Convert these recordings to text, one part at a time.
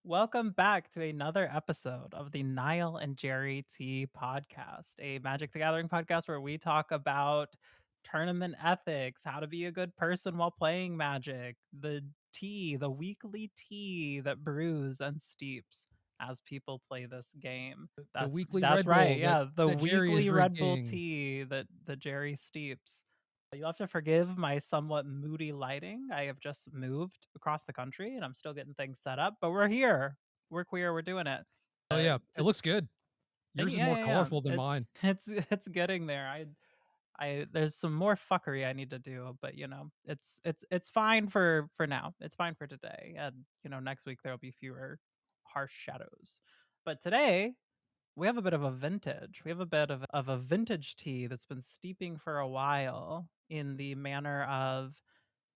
Welcome back to another episode of the Nile and Gerry Tea Podcast, a Magic the Gathering podcast where we talk about tournament ethics, how to be a good person while playing Magic, the tea, the weekly tea that brews and steeps as people play this game. The That's weekly that's Red right. Bull Yeah, the that Gerry is weekly Red Bull drinking. tea that the Gerry steeps. You'll have to forgive my somewhat moody lighting. I have just moved across the country and I'm still getting things set up, but we're here. We're queer. We're doing it. Oh Uh, yeah, it t- looks good. Yours is yeah, more yeah, yeah. colorful than mine. It's getting there. There's some more fuckery I need to do, but it's fine for now. It's fine for today, and next week there'll be fewer harsh shadows. But today we have a bit of a vintage. We have a bit of a vintage tea that's been steeping for a while in the manner of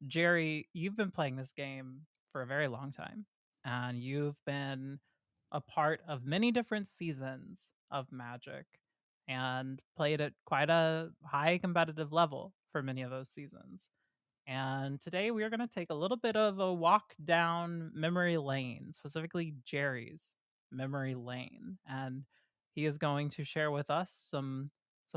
Gerry. You've been playing this game for a very long time, and you've been a part of many different seasons of Magic and played at quite a high competitive level for many of those seasons. And today we are going to take a little bit of a walk down memory lane, specifically Gerry's memory lane. And he is going to share with us some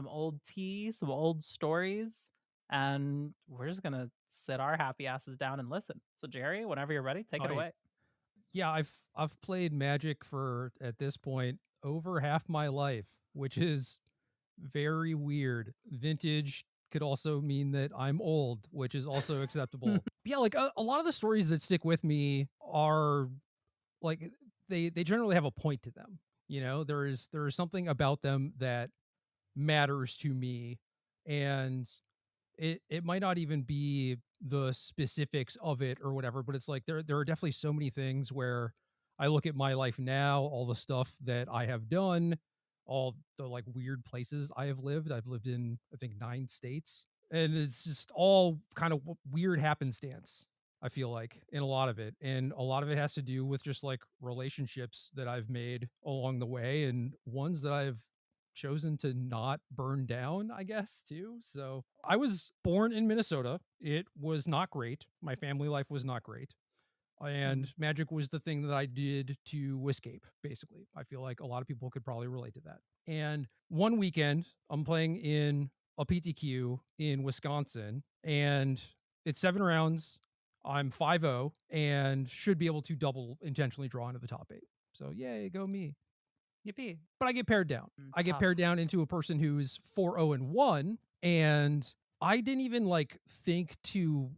old tea, some old stories, and we're just going to sit our happy asses down and listen. So Gerry, whenever you're ready, take All it right. away. Yeah, I've played Magic for at this point over half my life, which is very weird. Vintage could also mean that I'm old, which is also acceptable. But yeah, like a lot of the stories that stick with me are like they generally have a point to them. There is something about them that matters to me, and it might not even be the specifics of it or whatever, but it's like there are definitely so many things where I look at my life now, all the stuff that I have done, all the like weird places I have lived. I've lived in I think 9 states, and it's just all kind of weird happenstance. I feel like in a lot of it, and a lot of it has to do with just like relationships that I've made along the way, and ones that I've chosen to not burn down, I guess, too. So I was born in Minnesota. It was not great. My family life was not great. And Magic was the thing that I did to escape, basically. I feel like a lot of people could probably relate to that. And one weekend, I'm playing in a PTQ in Wisconsin, and it's 7 rounds. I'm 5-0 and should be able to double intentionally draw into the top 8. So, yay, go me. Yippee. But I get pared down. I get Tough. pared down into a person who's 4-0-1, and I didn't even like think to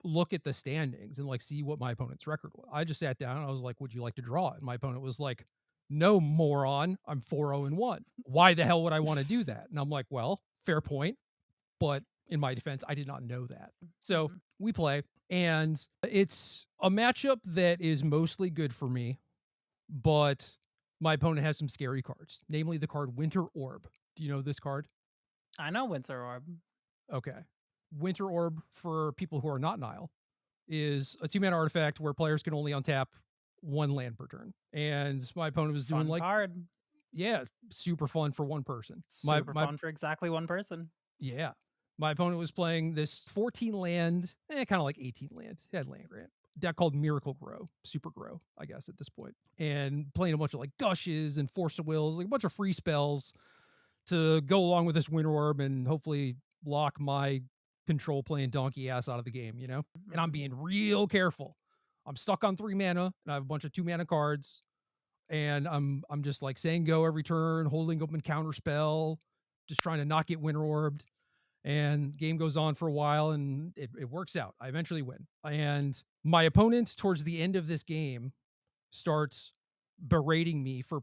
look at the standings and like see what my opponent's record was. I just sat down and I was like, "Would you like to draw?" And my opponent was like, "No, moron. I'm 4-0-1. Why the hell would I want to do that?" And I'm like, "Well, fair point, but in my defense, I did not know that." So Mhm. we play, and it's a matchup that is mostly good for me, but my opponent has some scary cards, namely the card Winter Orb. Do you know this card? I know Winter Orb. Okay. Winter Orb, for people who are not Nile, is a 2-mana artifact where players can only untap 1 land per turn. And my opponent was doing Fun like, card. yeah, super fun for one person. My Super my fun for exactly one person. yeah. My opponent was playing this 14 land, kind of like 18 land. It had land grant. Deck called Miracle Grow, Super Grow, I guess, at this point. And playing a bunch of like Gushes and Force of Wills, like a bunch of free spells to go along with this Winter Orb and hopefully lock my control playing donkey ass out of the game, you know? And I'm Mhm. being real careful. I'm stuck on 3 mana and I have a bunch of 2 mana cards. And I'm just like saying go every turn, holding open counter spell, just trying to not get Winter Orbed. And game goes on for a while and it works out. I eventually win. And my opponent towards the end of this game starts berating me for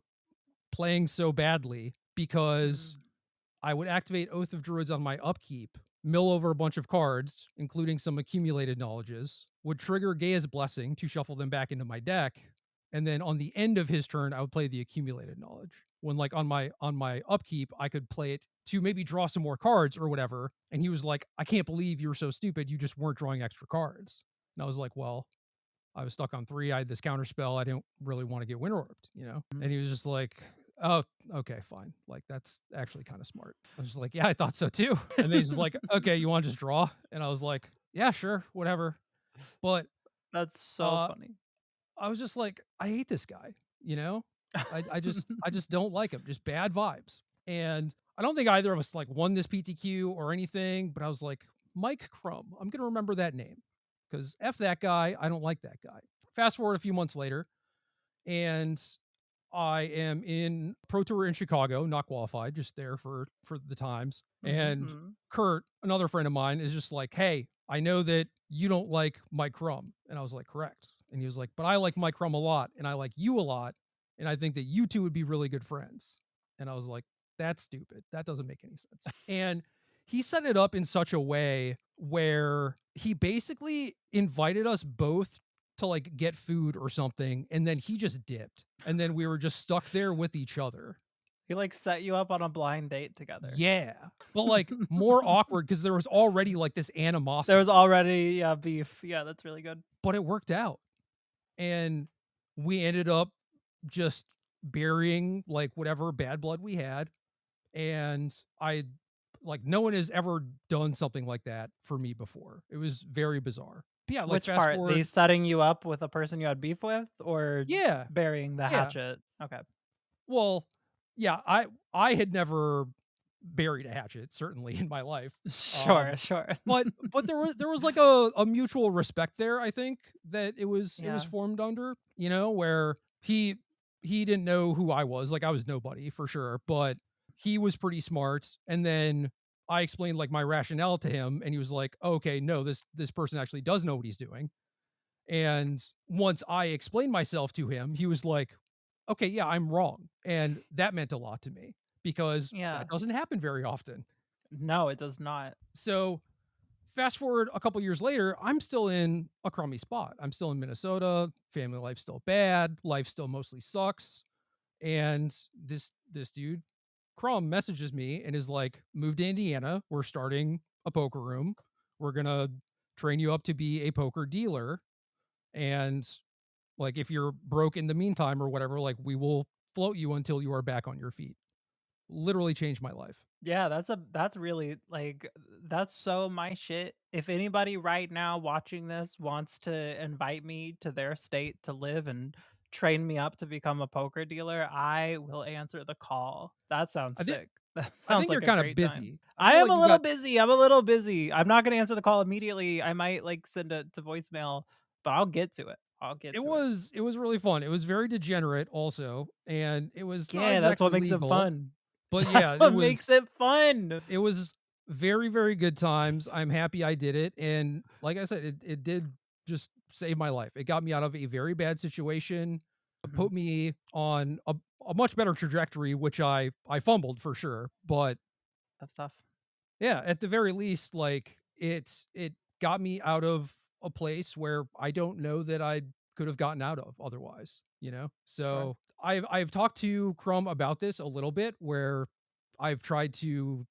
playing so badly because Mm. I would activate Oath of Druids on my upkeep, mill over a bunch of cards, including some accumulated knowledges, would trigger Gaia's Blessing to shuffle them back into my deck, and then on the end of his turn, I would play the accumulated knowledge. When like on my upkeep, I could play it to maybe draw some more cards or whatever. And he was like, "I can't believe you were so stupid. You just weren't drawing extra cards." And I was like, "Well, I was stuck on 3. I had this counter spell. I didn't really want to get Winter Orbed, you know?" Mhm. And he was just like, "Oh, okay, fine. Like, that's actually kind of smart." I was just like, "Yeah, I thought so too." And then he's just like, "Okay, you want to just draw?" And I was like, "Yeah, sure, whatever." But That's so uh funny. I was just like, I hate this guy, you know? I just don't like him. Just bad vibes. And I don't think either of us like won this PTQ or anything, but I was like, Mike Crumb. I'm gonna remember that name. Because F that guy. I don't like that guy. Fast forward a few months later, and I am in Pro Tour in Chicago, not qualified, just there for the times. And Mm-hmm. Kurt, another friend of mine, is just like, "Hey, I know that you don't like Mike Crum," and I was like, "Correct." And he was like, "But I like Mike Crum a lot, and I like you a lot, and I think that you two would be really good friends." And I was like, "That's stupid. That doesn't make any sense." And he set it up in such a way where he basically invited us both to like get food or something, and then he just dipped, and then we were just stuck there with each other. He like set you up on a blind date together. Yeah, but like more awkward because there was already like this There was animosity, already beef. Yeah, that's really good. but it worked out, and we ended up just burying like whatever bad blood we had. And I like, no one has ever done something like that for me before. It was very bizarre. But yeah, like Which fast part? They forward. setting you up with a person you had beef with, or Yeah, burying the yeah. hatchet? Okay. Well, yeah, I had never buried a hatchet, certainly in my life. Sure, sure. But there was like a mutual respect there, I think, that it was Yeah. formed under, where he didn't know who I was. Like I was nobody for sure, but he was pretty smart. And then I explained like my rationale to him, and he was like, okay, no, this person actually does know what he's doing. And once I explained myself to him, he was like, okay, yeah, I'm wrong. And that meant a lot to me because Yeah. that doesn't happen very often. No, it does not. So fast forward a couple years later, I'm still in a crummy spot. I'm still in Minnesota. Family life's still bad. Life still mostly sucks. And this dude, Crumb, messages me and is like, "Move to Indiana. We're starting a poker room. We're gonna train you up to be a poker dealer. And like, if you're broke in the meantime or whatever, like, we will float you until you are back on your feet." Literally changed my life. Yeah, that's really like that's so my shit. If anybody right now watching this wants to invite me to their state to live and train me up to become a poker dealer, I will answer the call. That sounds I think sick. That I sounds think you're like a kind of great time. busy. I I feel am like a you little got busy. I'm a little busy. I'm not gonna answer the call immediately. I might like send it to voicemail, but I'll get to it. I'll get it to it. was it was really fun. It was very degenerate also, and it was not Yeah, that's what exactly makes it legal, fun. but That's yeah, what makes it fun. it was very, very good times. I'm happy I did it, and like I said, it did just save my life. It got me out of a very bad situation, Mhm. put me on a much better trajectory, which I fumbled for sure, but Tough stuff. yeah, at the very least, like it got me out of a place where I don't know that I could have gotten out of otherwise. Sure. So I've talked to Chrome about this a little bit, where I've tried to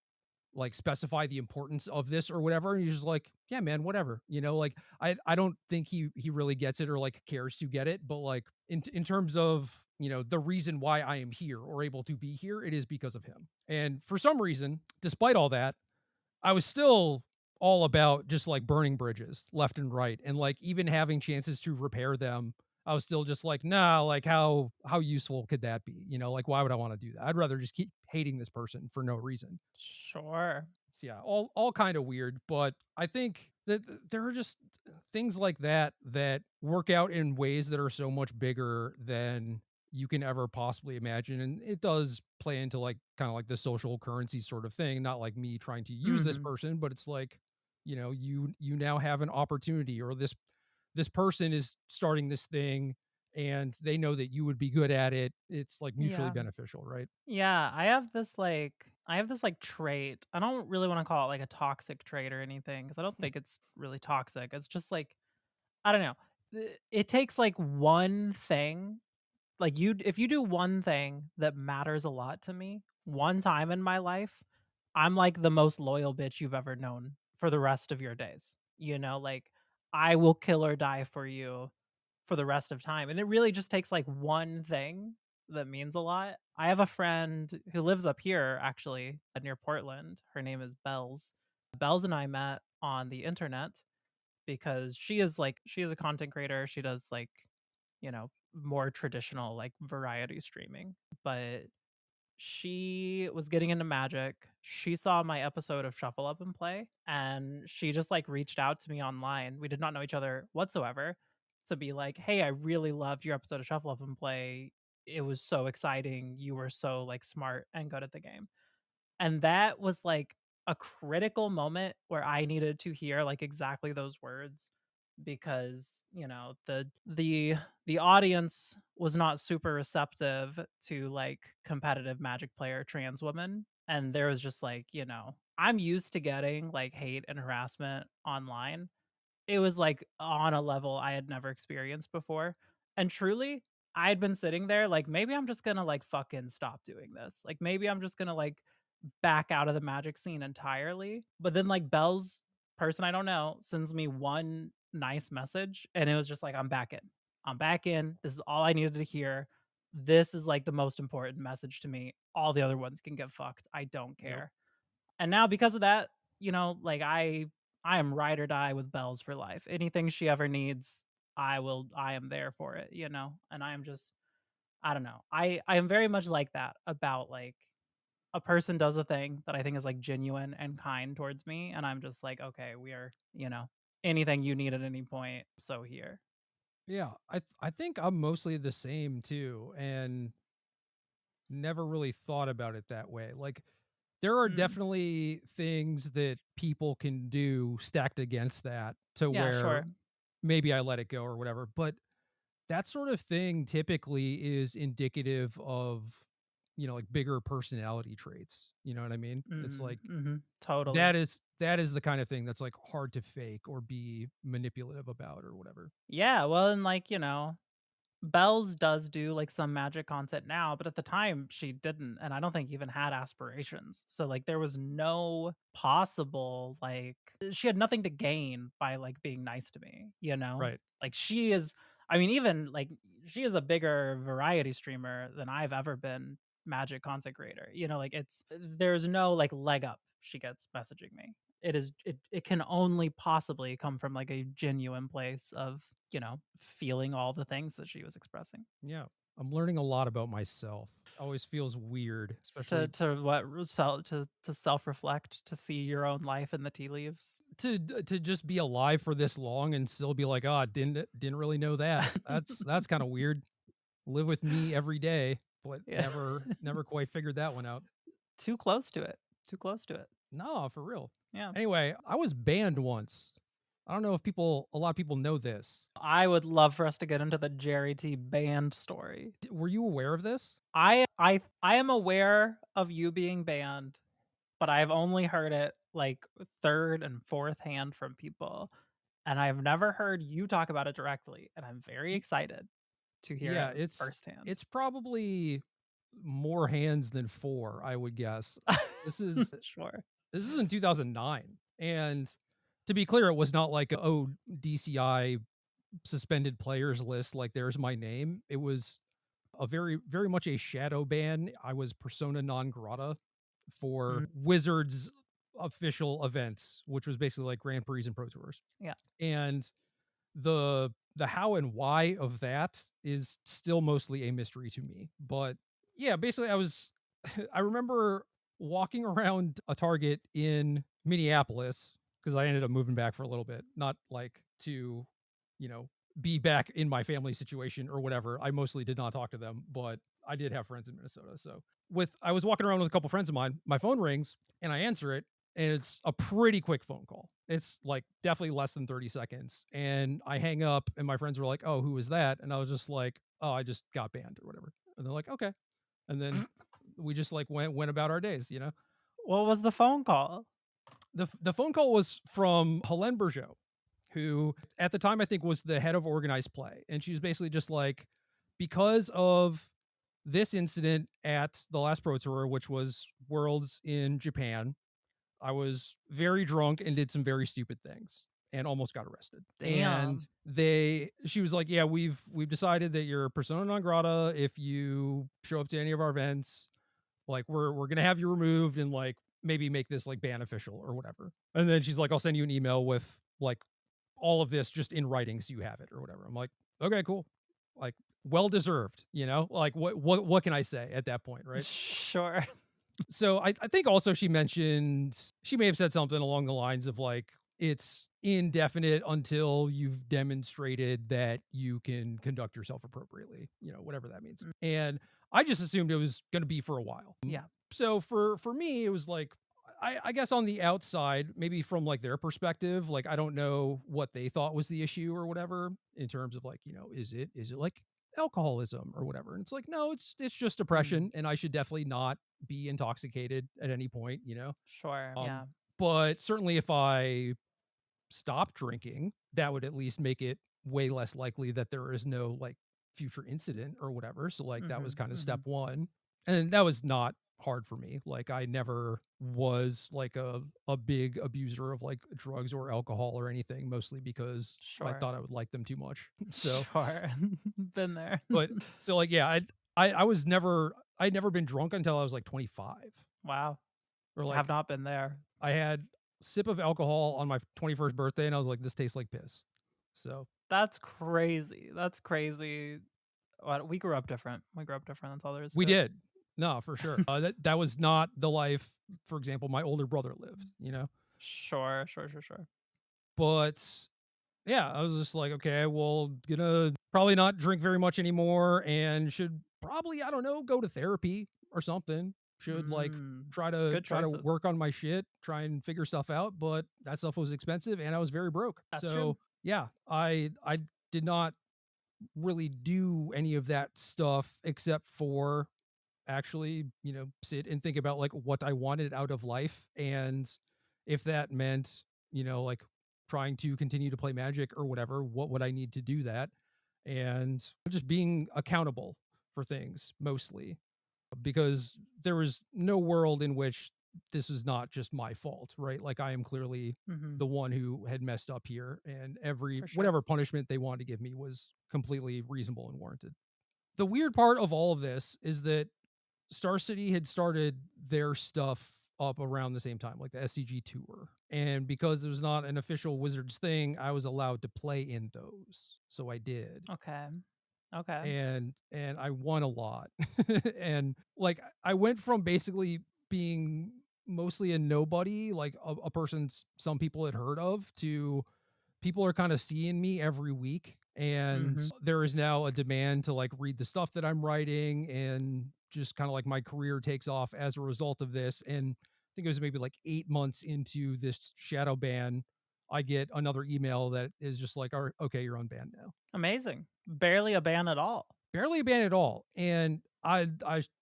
like specify the importance of this or whatever, and he's just like, yeah, man, whatever. Like I don't think he really gets it or like cares to get it, but like in terms of the reason why I am here or able to be here, it is because of him. And for some reason, despite all that, I was still all about just like burning bridges left and right, and like even having chances to repair them. I was still just like, nah, like how useful could that be? Like why would I want to do that? I'd rather just keep hating this person for no reason. Sure. So yeah, all kind of weird, but I think that there are just things like that that work out in ways that are so much bigger than you can ever possibly imagine, and it does play into like kind of like the social currency sort of thing, not like me trying to use this Mhm. person, but it's like, you now have an opportunity, or this person is starting this thing and they know that you would be good at it. It's like mutually Yeah. beneficial, right? Yeah, I have this like trait. I don't really want to call it like a toxic trait or anything because I don't think it's really toxic. It's just like I don't know. It takes like one thing. Like you if you do one thing that matters a lot to me, one time in my life, I'm like the most loyal bitch you've ever known for the rest of your days. Like I will kill or die for you for the rest of time. And it really just takes like one thing that means a lot. I have a friend who lives up here actually near Portland. Her name is Bells. Bells and I met on the internet because she is a content creator. She does like, more traditional like variety streaming. But she was getting into magic. She saw my episode of Shuffle Up and Play, and she just like reached out to me online. We did not know each other whatsoever, to be like, "Hey, I really loved your episode of Shuffle Up and Play. It was so exciting. You were so like smart and good at the game." And that was like a critical moment where I needed to hear like exactly those words, because, the audience was not super receptive to like competitive Magic player trans women. And there was just like, I'm used to getting like hate and harassment online. It was, like, on a level I had never experienced before, and truly, I'd been sitting there like, "Maybe I'm just gonna, like, fucking stop doing this." Like, maybe I'm just gonna, like, back out of the Magic scene entirely, but then, like, Belle's person I don't know sends me one nice message, and it was just like, "I'm back in. I'm back in. This is all I needed to hear. This is, like, the most important message to me. All the other ones can get fucked. I don't Yep. care." And now because of that, like I am ride or die with Bells for life. Anything she ever needs, I am there for it, And I am just I don't know. I am very much like that about like a person does a thing that I think is like genuine and kind towards me, and I'm just like, okay, we are, anything you need at any point, so here. Yeah, I think I'm mostly the same too, and never really thought about it that way. Like, there are Mm. definitely things that people can do stacked against that to Yeah, where sure. maybe I let it go or whatever. But that sort of thing typically is indicative of, like bigger personality traits. You know what I mean? It's Mhm. like Mhm. Totally. that is the kind of thing that's like hard to fake or be manipulative about or whatever. Yeah, well, and like, Bells does do like some magic content now, but at the time she didn't, and I don't think even had aspirations. So like there was no possible like she had nothing to gain by like being nice to me, Right. Like she is I mean even like she is a bigger variety streamer than I've ever been magic content creator. Like there's no like leg up she gets messaging me. It can only possibly come from like a genuine place of, feeling all the things that she was expressing. Yeah. I'm learning a lot about myself. Always feels weird, To especially to self-reflect, to see your own life in the tea leaves. to just be alive for this long and still be like, "Oh, didn't really know that." That's kind of weird. Live with me every day, but Yeah. never quite figured that one out. Too close to it. Too close to it. No, for real. Yeah. Anyway, I was banned once. I don't know if a lot of people know this. I would love for us to get into the Gerry T band story. Were you aware of this? I am aware of you being banned, but I've only heard it like third and fourth hand from people, and I've never heard you talk about it directly, and I'm very Y- excited to hear Yeah, it firsthand. it's probably more hands than four, I would guess. This is Sure. this is in 2009, and to be clear, it was not like, oh, DCI suspended players list, like there's my name. It was a very much a shadow ban. I was persona non grata Mhm. for Wizards official events, which was basically like Grand Prix and Pro Tours. Yeah. And the how and why of that is still mostly a mystery to me. But yeah, basically I was I remember walking around a Target in Minneapolis because I ended up moving back for a little bit, not like to, you know, be back in my family situation or whatever. I mostly did not talk to them, but I did have friends in Minnesota. So I was walking around with a couple friends of mine, my phone rings and I answer it, and it's a pretty quick phone call. It's like definitely less than 30 seconds. And I hang up and my friends were like, "Oh, who was that?" And I was just like, "Oh, I just got banned or whatever." And they're like, "Okay." And then we just like went about our days, you know. What was the phone call? The phone call was from Helene Bergeau, who at the time I think was the head of organized play, and she was basically just like, because of this incident at the last Pro Tour, which was Worlds in Japan, I was very drunk and did some very stupid things and almost got arrested. And Damn. she was like, "Yeah, we've decided that you're persona non grata if you show up to any of our events. Like we're gonna have you removed and like maybe make this like ban official or whatever." And then she's like, "I'll send you an email with like all of this just in writing so you have it or whatever." I'm like, "Okay, cool." like well deserved, like what can I say at that point, right? Sure. So I think also she mentioned, she may have said something along the lines of like, it's indefinite until you've demonstrated that you can conduct yourself appropriately, whatever that means. Mm, And I just assumed it was going to be for a while. yeah. So for me, it was like, I guess on the outside, maybe from like their perspective, like I don't know what they thought was the issue or whatever in terms of like, is it like alcoholism or whatever? And it's like, no, it's just Mm, depression, and I should definitely not be intoxicated at any point. sure. Um, Yeah. but certainly if I stop drinking, that would at least make it way less likely that there is no like future incident or whatever. So like that was Mhm. kind of step Mhm. one. And that was not hard for me. Like I never was like a big abuser of like drugs or alcohol or anything, mostly because I Sure. thought I would like them too much. So Sure. Been there. but so like yeah, I was never, I'd never been drunk until I was like 25. Wow. Or Have like not been there. I had a sip of alcohol on my 21st birthday and I was like, this tastes like piss. So That's crazy. That's crazy. What we grew up different. We grew up different. That's all there is we to it. did. No, for sure. That was not the life, for example, my older brother lived. Sure. Sure. Sure. Sure. But yeah, I was just like, okay, well, gonna probably not drink very much anymore and should probably, I don't know, go to therapy or something. Should like Mm. try to Good try to choices. work on my shit, try and figure stuff out, but that stuff was expensive and I was very broke. That's true. So, yeah, I did not really do any of that stuff except for actually, sit and think about like what I wanted out of life. And if that meant, like trying to continue to play Magic or whatever, what would I need to do that? And just being accountable for things mostly, because there was no world in which this was not just my fault, right? Like I am clearly Mhm. the one who had messed up here, and every For sure. whatever punishment they wanted to give me was completely reasonable and warranted. The weird part of all of this is that Star City had started their stuff up around the same time, like the SCG tour. And because it was not an official Wizards thing, I was allowed to play in those. So I did. Okay. Okay. And I won a lot. And like I went from basically being mostly a nobody, like a person some people had heard of, to people are kind of seeing me every week, and Mhm. there is now a demand to like read the stuff that I'm writing, and just kind of like my career takes off as a result of this. And I think it was maybe like 8 months into this shadow ban, I get another email that is just like, okay, you're unbanned now. Amazing. Barely a ban at all. Barely a ban at all. And I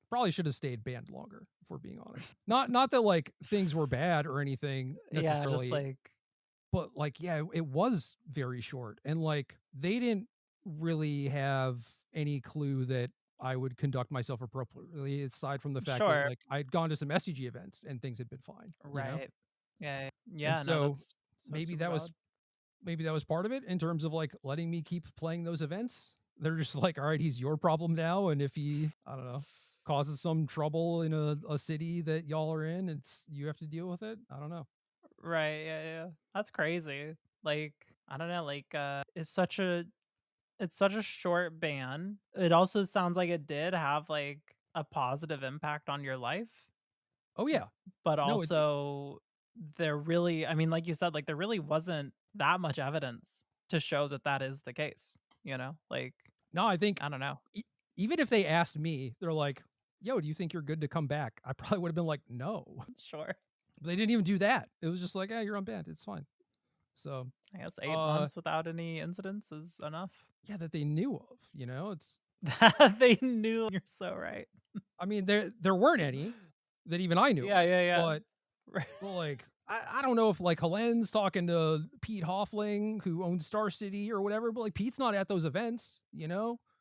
probably should have stayed banned longer, if we're being honest. Not that like things were bad or anything Yeah, just necessarily, like but like yeah, it was very short, and like they didn't really have any clue that I would conduct myself appropriately, aside from the fact that sure. like I'd gone to some SCG events and things had been fine. Right. Yeah. And Yeah, no, so that's so maybe super that was valid. maybe that was part of it in terms of like letting me keep playing those events. They're just like, all right, he's your problem now, and if he, I don't know, causes some trouble in a city that y'all are in, it's you have to deal with it. I don't know. Right, yeah, yeah. That's crazy. Like, I don't know, like, it's such a short ban. It also sounds like it did have, like, a positive impact on your life, Oh yeah. but No, it also there really I mean, like you said, like, there really wasn't that much evidence to show that that is the case, you know? Like, no, I think I don't know. e even if they asked me, they're like, "Yo, do you think you're good to come back?" I probably would have been like, "No." Sure. But they didn't even do that. It was just like, "Yeah, you're unbanned. It's fine." So, I guess 8 uh, months without any incidents is enough. yeah, that they knew of. It's That they knew you're so right. I mean, there weren't any that even I knew Yeah, of, yeah, yeah. but Right. like, I don't know if like Helen's talking to Pete Hoffling, who owns Star City or whatever, but like Pete's not at those events.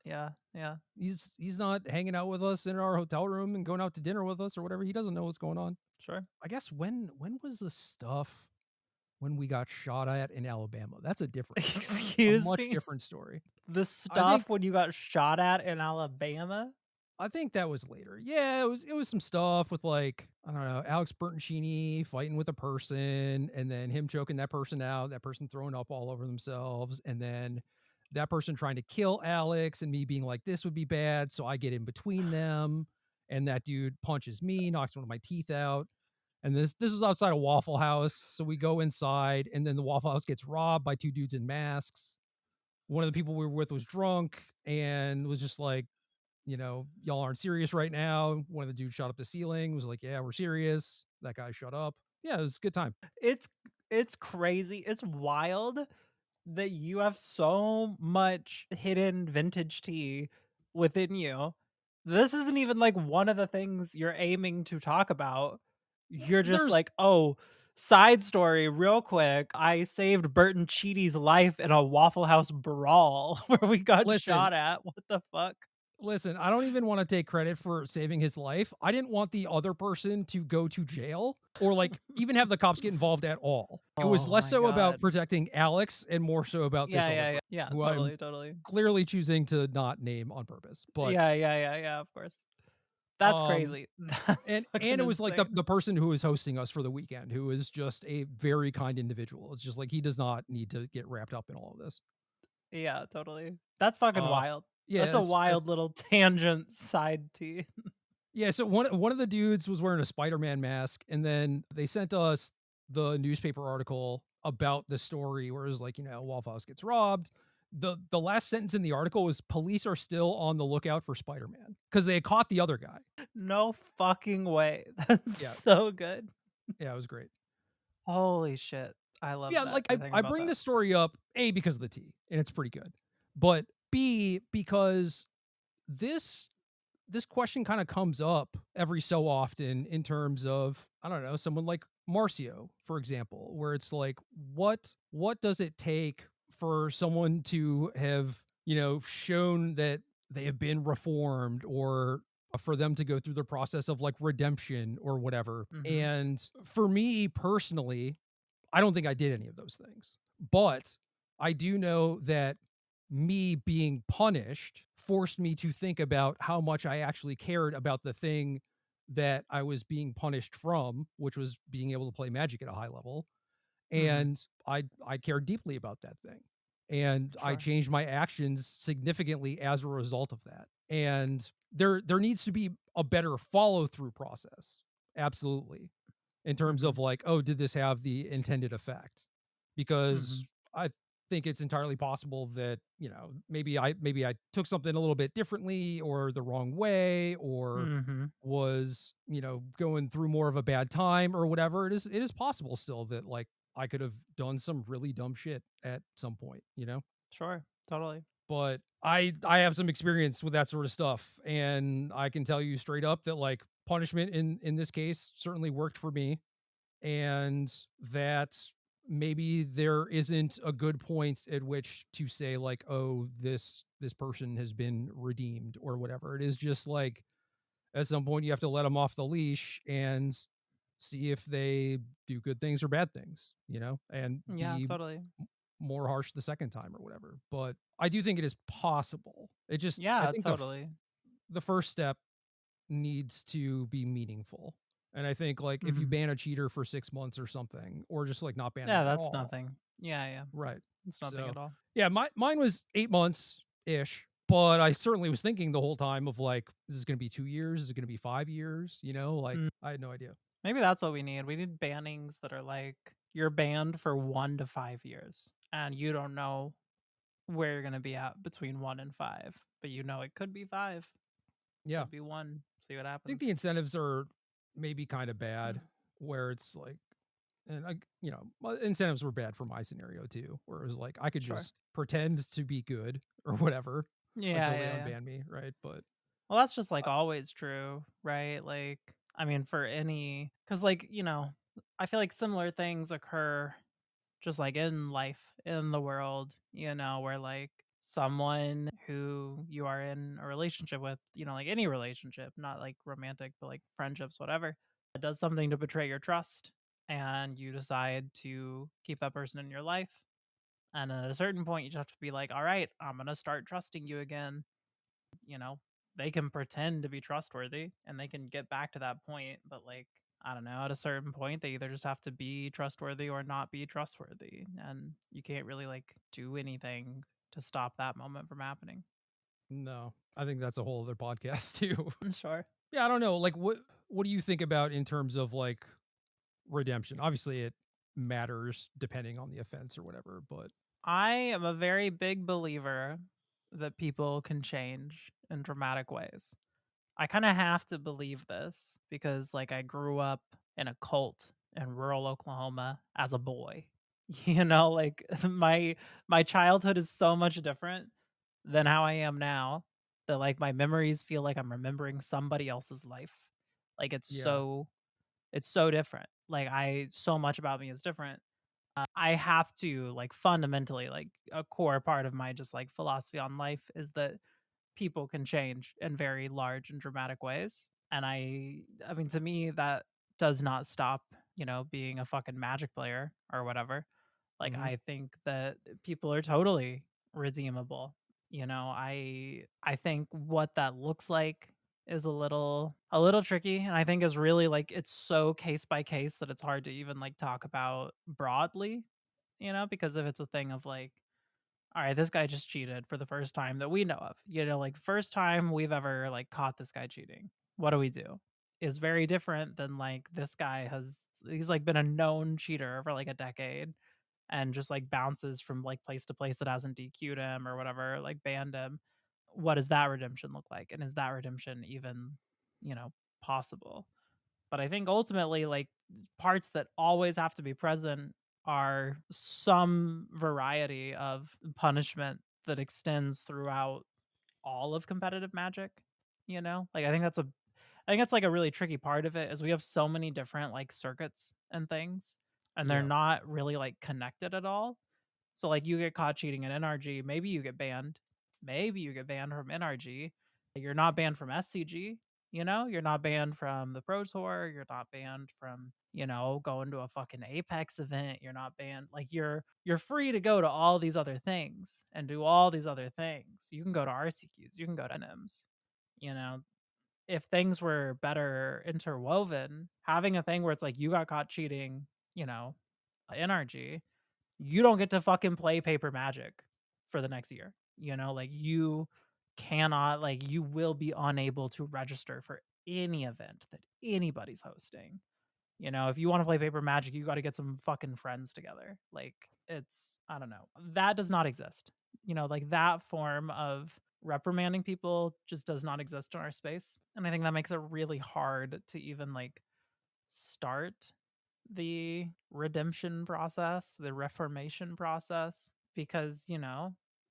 Yeah, yeah, He's not hanging out with us in our hotel room and going out to dinner with us or whatever. He doesn't know what's going on. sure. I guess when was the stuff when we got shot at in Alabama? That's a Excuse much me? different story. The I think stuff when you got shot at in Alabama? I think that was later. Yeah, it was some stuff with like, I don't know, Alex Bertoncini fighting with a person and then him choking that person out, that person throwing up all over themselves, and then that person trying to kill Alex and me being like, this would be bad. So I get in between them. And that dude punches me, knocks one of my teeth out. And this was outside a Waffle House. So we go inside, and then the Waffle House gets robbed by two dudes in masks. One of the people we were with was drunk and was just like, y'all aren't serious right now. One of the dudes shot up the ceiling, was like, yeah, we're serious. That guy shut up. Yeah, it was a good time. It's it's crazy. It's wild that you have so much hidden vintage tea within you. This isn't even like one of the things you're aiming to talk about. You're just There's like, oh, side story, real quick. I saved Burton Cheaty's life in a Waffle House brawl where we got listen, shot at. What the fuck? listen, I don't even want to take credit for saving his life. I didn't want the other person to go to jail or like even have the cops get involved at all. It was Oh less my so about god. protecting Alex and more so about this Yeah, other yeah, yeah. person Yeah, who I'm totally, totally. clearly choosing to not name on purpose. But Yeah, yeah, yeah, yeah, of course. That's um crazy. That's and fucking it was like insane. the person who was hosting us for the weekend who is just a very kind individual. It's just like he does not need to get wrapped up in all of this. Yeah, totally. That's fucking Uh wild. That's yeah, a wild little tangent side tea. yeah, so one of the dudes was wearing a Spider-Man mask, and then they sent us the newspaper article about the story where it was like, Waffle House gets robbed. The last sentence in the article was police are still on the lookout for Spider-Man because they had caught the other guy. No fucking way. That's Yeah, so good. yeah, it was great. Holy shit. I love Yeah, that. like Everything I about bring that. this story up A because of the tea, and it's pretty good. But B because this this question kind of comes up every so often in terms of, I don't know, someone like Marcio, for example, where it's like, what does it take for someone to have, shown that they have been reformed, or for them to go through the process of like redemption or whatever. Mhm. And for me personally, I don't think I did any of those things. But I do know that me being punished forced me to think about how much I actually cared about the thing that I was being punished from, which was being able to play Magic at a high level. Mhm. And I cared deeply about that thing. And I Sure. changed my actions significantly as a result of that. And there needs to be a better follow through process. Absolutely, in terms Mhm. of like, oh, did this have the intended effect? Because Mhm. I think it's entirely possible that, maybe I took something a little bit differently or the wrong way, or Mhm. was, going through more of a bad time or whatever. It is possible still that like I could have done some really dumb shit at some point. Sure. Totally. But I have some experience with that sort of stuff, and I can tell you straight up that like punishment in this case certainly worked for me, and that maybe there isn't a good point at which to say like, oh, this person has been redeemed or whatever. It is just like at some point you have to let them off the leash and see if they do good things or bad things, and Yeah, be totally. more harsh the second time or whatever. But I do think it is possible. I Yeah, think totally. the first step needs to be meaningful. And I think like if you Mhm. ban a cheater for 6 months or something, or just like not ban them Yeah, at that's all, nothing. Yeah, yeah. right? It's nothing So at all. yeah, mine was 8 months ish. But I certainly was thinking the whole time of like, is this going to be 2 years? Is it going to be 5 years? Like Mm. I had no idea. Maybe that's what we need. We need bannings that are like you're banned for 1 to 5 years and you don't know where you're gonna be at between 1 and 5, but you know it could be 5, Yeah, could be 1. See what I think the happens. incentives are maybe kind of bad, where it's like, and incentives were bad for my scenario too, where it was like I could Sure. just pretend to be good or whatever Yeah, until they yeah, yeah. unban me, right? But Well, that's just like uh, always true, right? Like, I mean, for any, because like, I feel like similar things occur just like in life, in the world, where like someone who you are in a relationship with, like any relationship, not like romantic, but like friendships, whatever, does something to betray your trust and you decide to keep that person in your life. And at a certain point, you just have to be like, all right, I'm going to start trusting you again. You know, they can pretend to be trustworthy and they can get back to that point. But like, I don't know, at a certain point, they either just have to be trustworthy or not be trustworthy. And you can't really like do anything. to stop that moment from happening. No, I think that's a whole other podcast too. Sure. Yeah, I don't know. Like, what do you think about in terms of like redemption? Obviously, it matters depending on the offense or whatever, but I am a very big believer that people can change in dramatic ways. I kind of have to believe this because like I grew up in a cult in rural Oklahoma as a boy. Like my childhood is so much different than how I am now that like my memories feel like I'm remembering somebody else's life. Like yeah, it's so different. Like I so much about me is different. I have to like fundamentally like a core part of my just like philosophy on life is that people can change in very large and dramatic ways. And I mean to me that does not stop, being a fucking magic player or whatever. Like hmm I think that people are totally redeemable. I think what that looks like is a little tricky, and I think is really like it's so case by case that it's hard to even like talk about broadly, because if it's a thing of like, all right, this guy just cheated for the first time that we know of. Like first time we've ever like caught this guy cheating. What do we do? Is very different than like this guy he's like been a known cheater for like a decade and just like bounces from like place to place that hasn't DQ'd him or whatever, like banned him. What does that redemption look like? And is that redemption even, possible? But I think ultimately, like parts that always have to be present are some variety of punishment that extends throughout all of competitive magic. Like I think that's like a really tricky part of it is we have so many different like circuits and things, and they're yeah, not really like connected at all. So like you get caught cheating in NRG, maybe you get banned. Maybe you get banned from NRG. You're not banned from SCG, You're not banned from the Pro Tour, you're not banned from, going to a fucking Apex event, you're not banned. Like you're free to go to all these other things and do all these other things. You can go to RCQs, you can go to NMs. You know, if things were better interwoven, having a thing where it's like you got caught cheating, NRG, you don't get to fucking play paper magic for the next year. Like you cannot, like you will be unable to register for any event that anybody's hosting. If you want to play paper magic, you got to get some fucking friends together. Like it's, I don't know. That does not exist. Like that form of reprimanding people just does not exist in our space. And I think that makes it really hard to even like start the redemption process, the reformation process, because,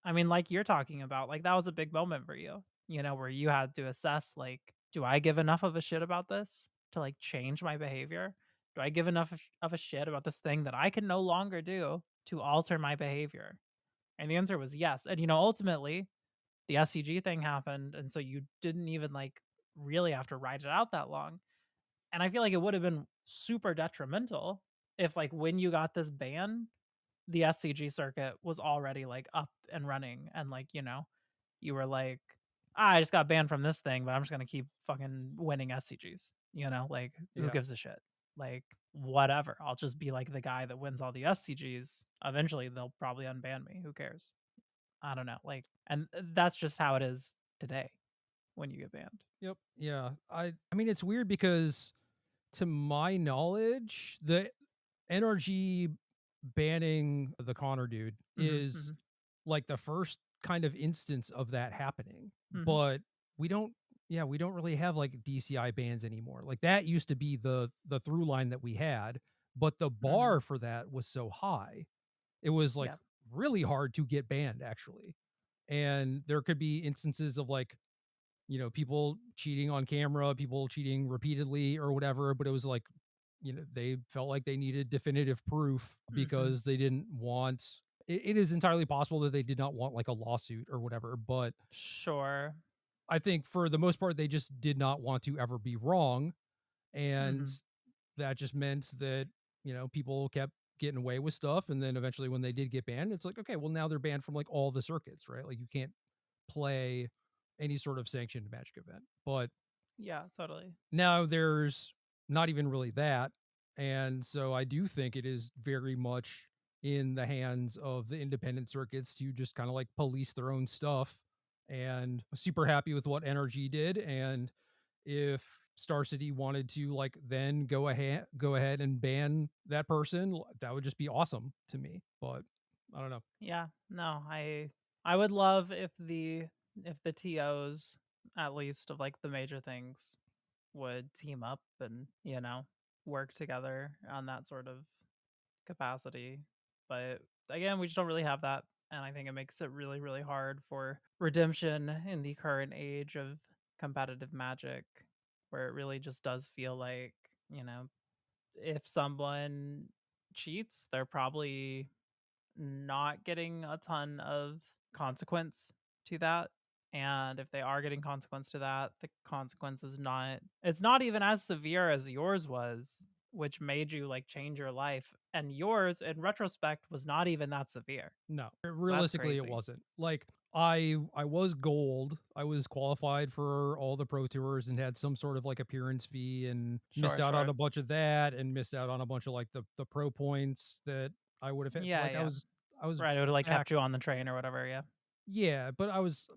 I mean, like you're talking about, like that was a big moment for you, where you had to assess, like, do I give enough of a shit about this to like change my behavior? Do I give enough of a shit about this thing that I can no longer do to alter my behavior? And the answer was yes. And, ultimately, the SCG thing happened. And so you didn't even like really have to ride it out that long. And I feel like it would have been super detrimental if like when you got this ban, the SCG circuit was already like up and running and like, you were like, I just got banned from this thing, but I'm just gonna keep fucking winning SCGs. Like who yeah. gives a shit? Like whatever. I'll just be like the guy that wins all the SCGs. Eventually they'll probably unban me. Who cares? I don't know. Like, and that's just how it is today when you get banned. Yep. Yeah. I mean it's weird because to my knowledge, the NRG banning the Connor dude Mm-hmm. is Mm-hmm. like the first kind of instance of that happening. Mm-hmm. But we don't yeah, we don't really have like DCI bans anymore. Like that used to be the through line that we had, but the Mm-hmm. bar for that was so high. It was like Yeah. really hard to get banned actually. And there could be instances of like people cheating on camera, people cheating repeatedly or whatever, but it was like, they felt like they needed definitive proof Mm-hmm. because they didn't want it is entirely possible that they did not want like a lawsuit or whatever, but Sure. I think for the most part they just did not want to ever be wrong, and Mhm. that just meant that, people kept getting away with stuff, and then eventually when they did get banned, it's like, okay, well now they're banned from like all the circuits, right? Like you can't play any sort of sanctioned Magic event. But Yeah, totally. now there's not even really that. And so I do think it is very much in the hands of the independent circuits to just kind of like police their own stuff. And super happy with what NRG did. And if Star City wanted to like then go ahead and ban that person, that would just be awesome to me. But I don't know. Yeah, no, I would love if the TOs, at least of like the major things, would team up and, work together on that sort of capacity. But again, we just don't really have that. And I think it makes it really, really hard for redemption in the current age of competitive magic, where it really just does feel like, if someone cheats, they're probably not getting a ton of consequence to that. And if they are getting consequence to that, the consequence is not it's not even as severe as yours was, which made you like change your life. And yours in retrospect was not even that severe. No, So that's realistically, it crazy. wasn't. Like I was gold. I was qualified for all the pro tours and had some sort of like appearance fee and missed Sure, out on sure. a bunch of that and missed out on a bunch of like the pro points that I would have had. Yeah, Like yeah. I was Right. It would have like back. kept you on the train or whatever, yeah. Yeah, but I was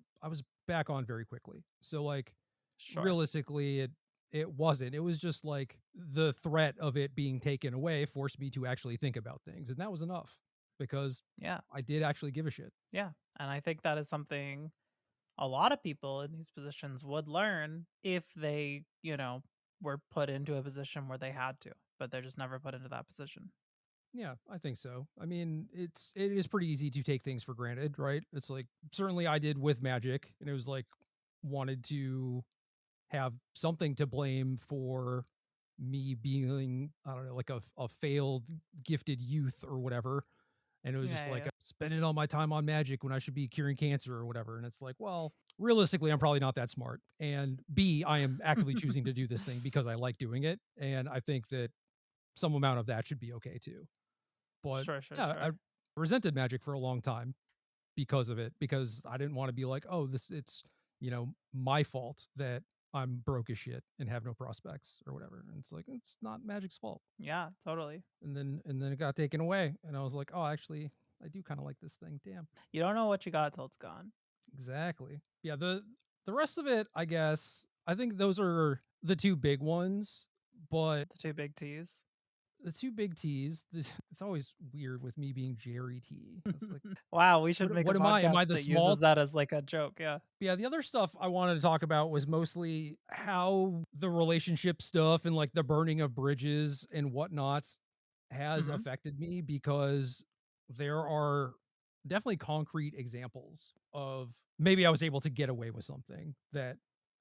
back on very quickly. So like Sure. realistically, it wasn't. It was just like the threat of it being taken away forced me to actually think about things, and that was enough because Yeah. I did actually give a shit. Yeah. And I think that is something a lot of people in these positions would learn if they, were put into a position where they had to, but they're just never put into that position. Yeah, I think so. I mean, it is pretty easy to take things for granted, right? It's like certainly I did with Magic, and it was like wanted to have something to blame for me being I don't know like a failed gifted youth or whatever. And it was just Yeah, like yeah. spending all my time on Magic when I should be curing cancer or whatever. And it's like, well, realistically, I'm probably not that smart. And B, I am actively choosing to do this thing because I like doing it, and I think that some amount of that should be okay too. But Sure, sure, yeah, I sure. resented Magic for a long time because of it, because I didn't want to be like, oh, this it's my fault that I'm broke as shit and have no prospects or whatever. And it's like it's not Magic's fault. Yeah, totally. And then it got taken away, and I was like, oh, actually, I do kind of like this thing. Damn, You don't know what you got till it's gone. exactly. Yeah, the rest of it, I guess, I think those are the two big ones, but The two big T's. the two big T's. It's always weird with me being Gerry T. It's like, Wow, we should make a what am I? Am I podcast the that uses small? that as like a joke. Yeah. Yeah, the other stuff I wanted to talk about was mostly how the relationship stuff and like the burning of bridges and whatnot has Mm-hmm. affected me, because there are definitely concrete examples of maybe I was able to get away with something that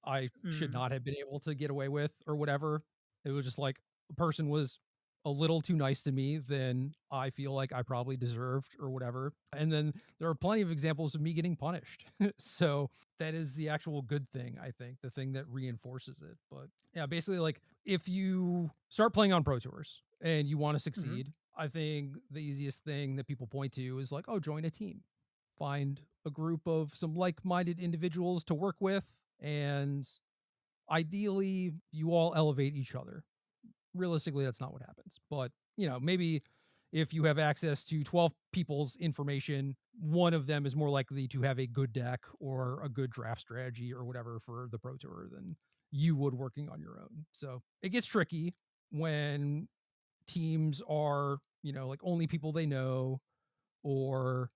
I should Mm. not have been able to get away with or whatever. It was just like a person was a little too nice to me than I feel like I probably deserved or whatever. And then there are plenty of examples of me getting punished. So that is the actual good thing, I think, the thing that reinforces it. But yeah, basically, like if you start playing on Pro Tours and you want to Mm-hmm. succeed, I think the easiest thing that people point to is like, oh, join a team, find a group of some like minded individuals to work with, and ideally, you all elevate each other. Realistically, that's not what happens. But, maybe if you have access to 12 people's information, one of them is more likely to have a good deck or a good draft strategy or whatever for the Pro Tour than you would working on your own. So it gets tricky when teams are, like only people they know, or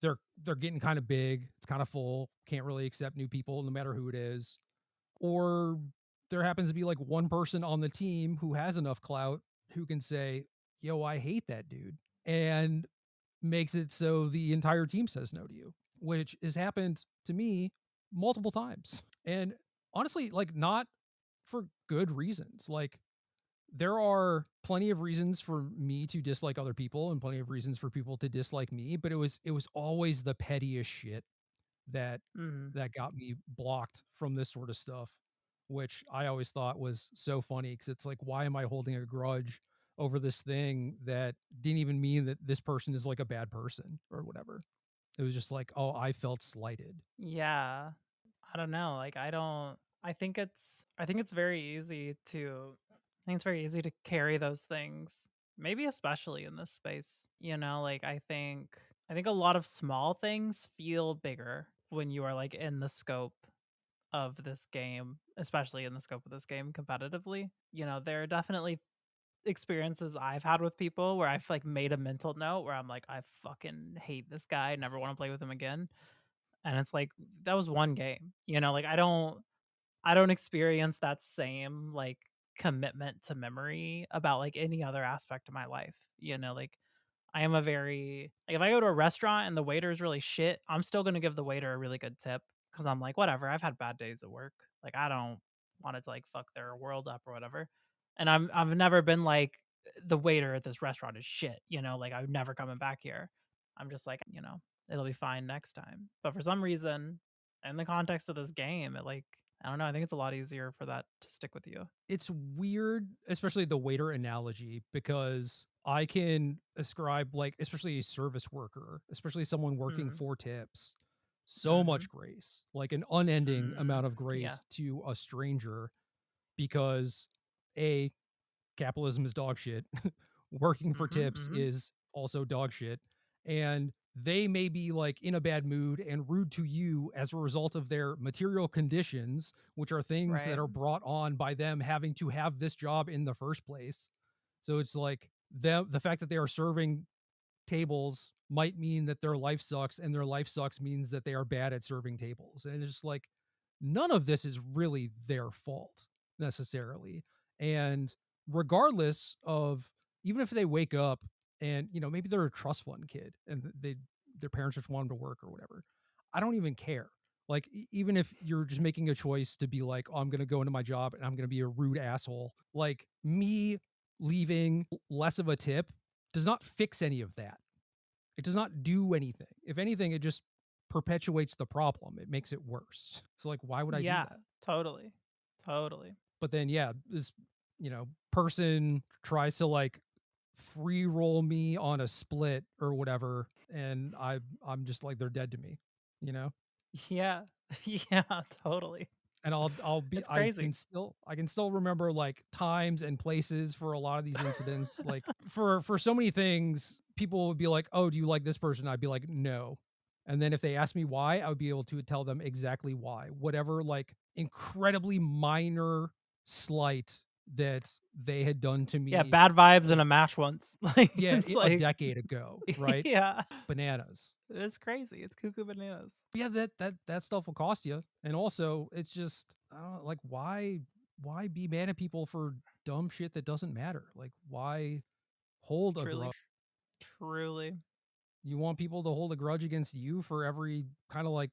they're getting kind of big, it's kind of full, can't really accept new people no matter who it is, or there happens to be like one person on the team who has enough clout who can say, yo, I hate that dude, and makes it so the entire team says no to you, which has happened to me multiple times. And honestly, like not for good reasons. Like there are plenty of reasons for me to dislike other people and plenty of reasons for people to dislike me, but it was always the pettiest shit that Mm-hmm. that got me blocked from this sort of stuff, which I always thought was so funny, because it's like, why am I holding a grudge over this thing that didn't even mean that this person is like a bad person or whatever? It was just like, oh, I felt slighted. Yeah. I don't know. Like I don't I think it's very easy to carry those things Maybe especially in this space, you know, like I think a lot of small things feel bigger when you are like in the scope of this game, especially in the scope of this game competitively. You know, there are definitely experiences I've had with people where I've like made a mental note where I'm like, I fucking hate this guy, never want to play with him again. And it's like that was one game. You know, like I don't experience that same like commitment to memory about like any other aspect of my life. You know, like I am a very like if I go to a restaurant and the waiter is really shit, I'm still gonna give the waiter a really good tip because I'm like, whatever, I've had bad days at work. Like I don't want it to like fuck their world up or whatever. And I've never been like the waiter at this restaurant is shit, you know, like I'm never coming back here. I'm just like, you know, it'll be fine next time. But for some reason, in the context of this game, it like I don't know, I think it's a lot easier for that to stick with you. It's weird, especially the waiter analogy, because I can ascribe, like, especially a service worker, especially someone working Mm. for tips, so Mm-hmm. much grace, like an unending Mm. amount of Yeah. grace to a stranger because A, capitalism is dog shit. Working for Mm-hmm. tips Mm-hmm. is also dog shit. And they may be like in a bad mood and rude to you as a result of their material conditions, which are things that Right. are brought on by them having to have this job in the first place. So it's like the fact that they are serving tables might mean that their life sucks, and their life sucks means that they are bad at serving tables. And it's just like none of this is really their fault necessarily. And regardless of, even if they wake up and maybe they're a trust fund kid and their parents just want them to work or whatever, I don't even care. Like even if you're just making a choice to be like, oh, I'm gonna go into my job and I'm gonna be a rude asshole, like me leaving less of a tip does not fix any of that. It does not do anything. If anything, it just perpetuates the problem. It makes it worse. So like, why would I do Yeah, that? totally. Totally. But then yeah, this person tries to like free roll me on a split or whatever, and I'm just like they're dead to me, you know? Yeah. Yeah, totally. And I'll be It's crazy. I can still remember like times and places for a lot of these incidents. Like for so many things, people would be like, "Oh, do you like this person?" I'd be like, "No." And then if they asked me why, I would be able to tell them exactly why. Whatever like incredibly minor slight that they had done to Yeah, me, bad vibes in a match once. Like yeah, it's a like decade ago, right? yeah. Bananas. It's crazy. It's cuckoo bananas. Yeah, that stuff will cost you. And also, it's just I don't know, like why be mad at people for dumb shit that doesn't matter? Like why hold a Truly. grudge? Truly. You want people to hold a grudge against you for every kind of like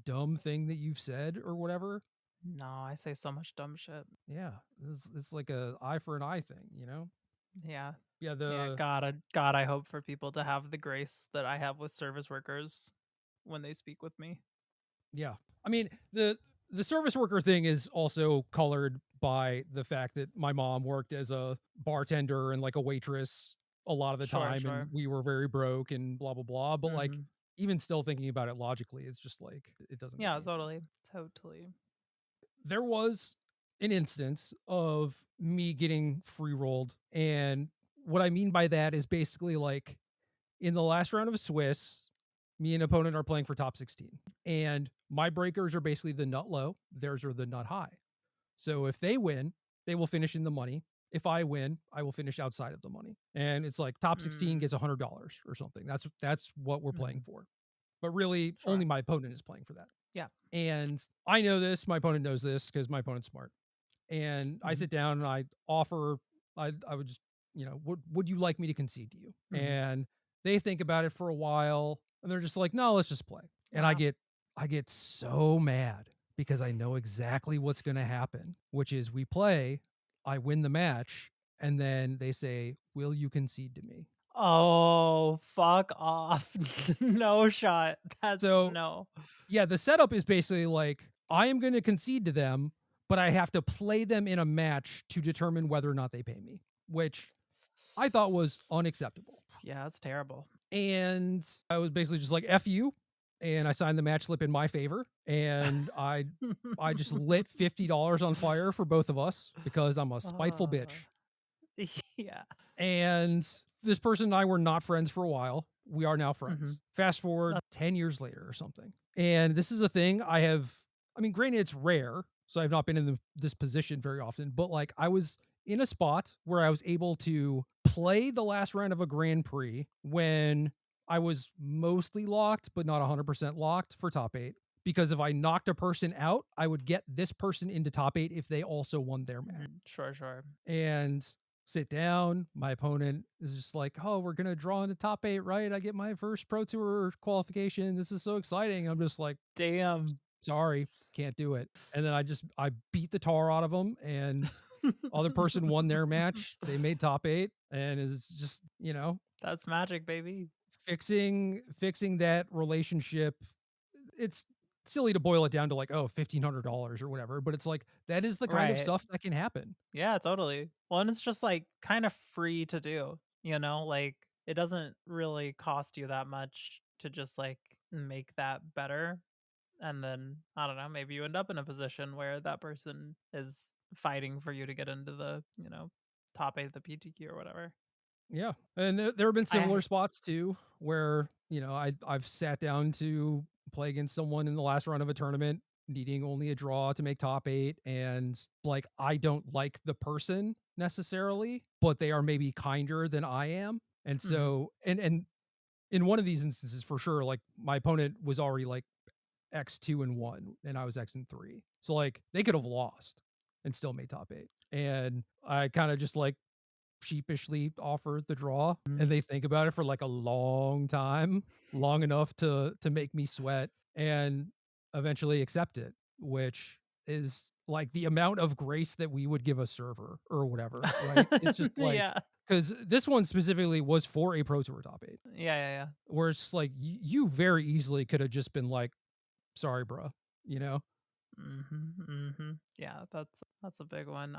dumb thing that you've said or whatever? No, I say so much dumb shit. Yeah, it's like a eye for an eye thing, you know? Yeah. Yeah, Yeah, God, I hope for people to have the grace that I have with service workers when they speak with me. yeah. I mean, the service worker thing is also colored by the fact that my mom worked as a bartender and like a waitress a lot of the Sure, time, and sure. we were very broke and blah blah blah. But like Mhm. even still thinking about it logically, it's just like it doesn't make Yeah, any sense. totally. Totally. There was an instance of me getting free rolled, and what I mean by that is basically like in the last round of Swiss, me and opponent are playing for top 16. And my breakers are basically the nut low, theirs are the nut high. So if they win, they will finish in the money. If I win, I will finish outside of the money. And it's like top 16 Mm. gets $100 or something. That's what we're playing Mhm. for. But really, only Sure. my opponent is playing for that. Yeah. And I know this, my opponent knows this because my opponent's smart. And I Mhm. sit down and I offer, I would just, would you like me to concede to you? Mhm. And they think about it for a while and they're just like, no, let's just play. And Wow. I get so mad because I know exactly what's going to happen, which is we play, I win the match, and then they say, will you concede to me? Oh, fuck off. No shot. That's So no. yeah, the setup is basically like I am going to concede to them, but I have to play them in a match to determine whether or not they pay me, which I thought was unacceptable. Yeah, that's terrible. And I was basically just like F you, and I signed the match slip in my favor, and I just lit $50 on fire for both of us because I'm a spiteful Ah, bitch. Yeah. And this person and I were not friends for a while. We are now Mhm. friends. Fast forward 10 years later or something. And this is a thing I mean, granted, it's rare. So I've not been in this position very often, but like I was in a spot where I was able to play the last round of a Grand Prix when I was mostly locked, but not 100% locked for top eight. Because if I knocked a person out, I would get this person into top eight if they also won their match. Sure, sure. And sit down. My opponent is just like, "Oh, we're gonna draw into top eight, right? I get my first Pro Tour qualification. This is so exciting." I'm just like, Damn. "Sorry, can't do it." And then I beat the tar out of them, and other person won their match. They made top eight, and it's just That's magic, baby. fixing that relationship. It's silly to boil it down to like, oh, $1,500 or whatever, but it's like that is the kind of Right. stuff that can happen. Yeah, totally. Well, and it's just like kind of free to do, like it doesn't really cost you that much to just like make that better. And then I don't know, maybe you end up in a position where that person is fighting for you to get into the, top eight of the PTQ or whatever. Yeah, and there have been similar I spots too where I've sat down to play against someone in the last round of a tournament, needing only a draw to make top eight, and like I don't like the person necessarily, but they are maybe kinder than I am, and Mhm. so and in one of these instances for sure, like my opponent was already like X2-1, and I was X3, so like they could have lost and still made top eight, and I kind of just like sheepishly offer the draw, Mhm. and they think about it for like a long time, long enough to make me sweat, and eventually accept it, which is like the amount of grace that we would give a server or whatever, right? It's just like Yeah. because this one specifically was for a Pro Tour top eight, Yeah, yeah, yeah. where it's just like you very easily could have just been like, sorry, bro, you know? Mhm. Mhm. Yeah, that's a big one.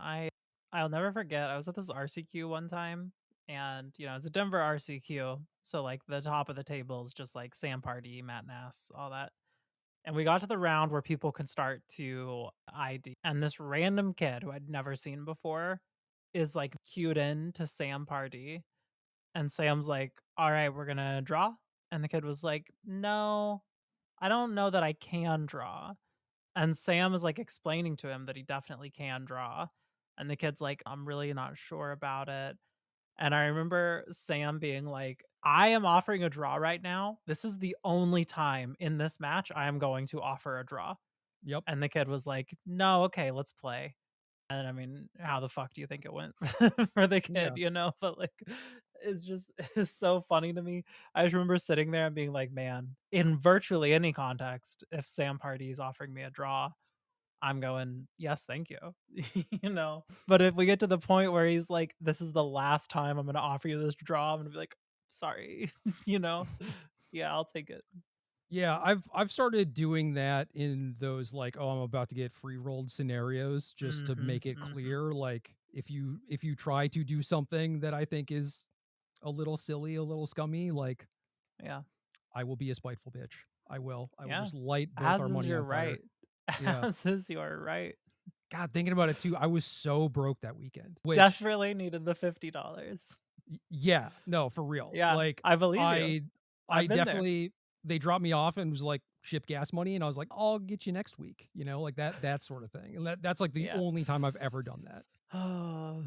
I'll never forget. I was at this RCQ one time and, it's a Denver RCQ, so like the top of the table is just like Sam Party, Matt Nass, all that. And we got to the round where people can start to ID. And this random kid who I'd never seen before is like cued in to Sam Party. And Sam's like, all right, we're gonna draw. And the kid was like, no, I don't know that I can draw. And Sam is like explaining to him that he definitely can draw. And the kid's like, I'm really not sure about it. And I remember Sam being like, I am offering a draw right now. This is the only time in this match I am going to offer a draw. Yep. And the kid was like, no, okay, let's play. And I mean, how the fuck do you think it went for the Yeah. kid, But like, it's just, it's so funny to me. I just remember sitting there and being like, man, in virtually any context, if Sam Party is offering me a draw, I'm going, yes, thank you. But if we get to the point where he's like, this is the last time I'm going to offer you this draw, I'm going to be like, sorry, you know? Yeah, I'll take it. Yeah, I've started doing that in those like, oh, I'm about to get free rolled scenarios just to Mhm. make it Mhm. clear. Like if you try to do something that I think is a little silly, a little scummy, like Yeah. I will be a spiteful bitch. I will. I will Yeah. just light both As our is money your on fire. right. Yeah. As is your right. God, thinking about it too, I was so broke that weekend. Which Desperately needed the $50. yeah, no, for real. Yeah, Like I believe you. I I've been there. definitely they dropped me off and was like ship gas money, and I was like, I'll get you next week, like that sort of thing. And that's like the Yeah. only time I've ever done that. Oh,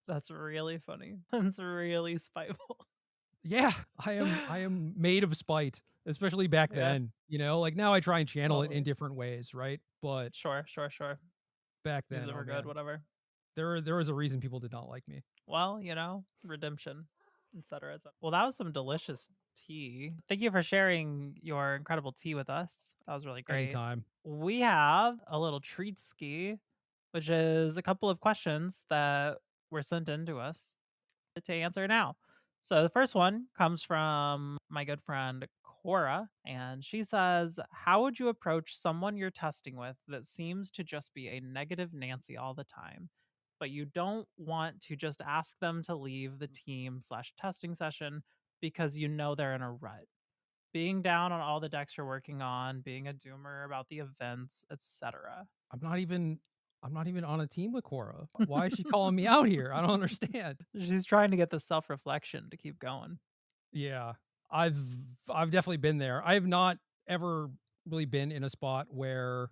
that's really funny. That's really spiteful. Yeah, I am made of spite, especially back Yeah, then, like now I try and channel it in totally. different ways, right? But Sure, sure, sure. back Use then, it oh for good, man, whatever. there was a reason people did not like me. Well, redemption, etc. etc. Well, that was some delicious tea. Thank you for sharing your incredible tea with us. That was really great. Anytime. We have a little treat ski, which is a couple of questions that were sent in to us to answer now. So the first one comes from my good friend Cora, and she says, how would you approach someone you're testing with that seems to just be a negative Nancy all the time, but you don't want to just ask them to leave the team slash testing session because you know they're in a rut? Being down on all the decks you're working on, being a doomer about the events, etc. I'm not even. I'm not even on a team with Cora. Why is she calling me out here? I don't understand. She's trying to get the self-reflection to keep going. Yeah. I've I've definitely been there. I have not ever really been in a spot where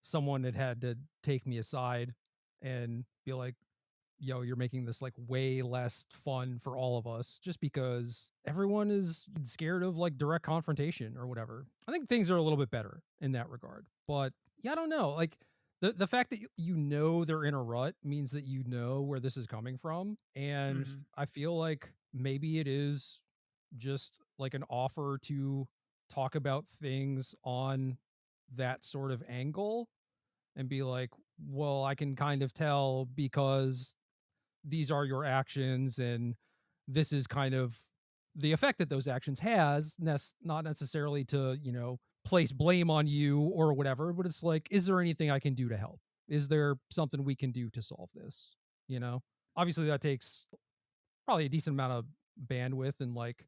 someone had to take me aside and be like, yo, you're making this like way less fun for all of us just because everyone is scared of like direct confrontation or whatever. I think things are a little bit better in that regard. But yeah, I don't know. Like the fact that you know they're in a rut means that you know where this is coming from. And Mhm. I feel like maybe it is just like an offer to talk about things on that sort of angle and be like, well, I can kind of tell because these are your actions and this is kind of the effect that those actions has, not necessarily to, place blame on you or whatever, but it's like, is there anything I can do to help? Is there something we can do to solve this? You know? Obviously that takes probably a decent amount of bandwidth and like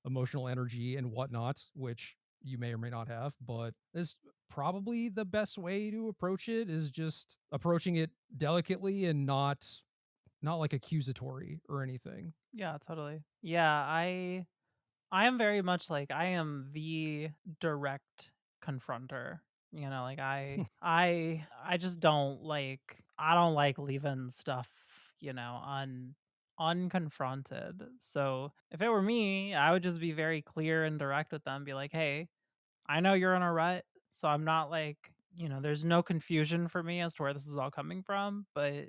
emotional energy and whatnot, which you may or may not have, but is probably the best way to approach it is just approaching it delicately and not like accusatory or anything. Yeah, totally. Yeah, I am very much like I am the direct confronter. Like I just I don't like leaving stuff, unconfronted. So if it were me, I would just be very clear and direct with them, be like, hey, I know you're in a rut, so I'm not there's no confusion for me as to where this is all coming from, but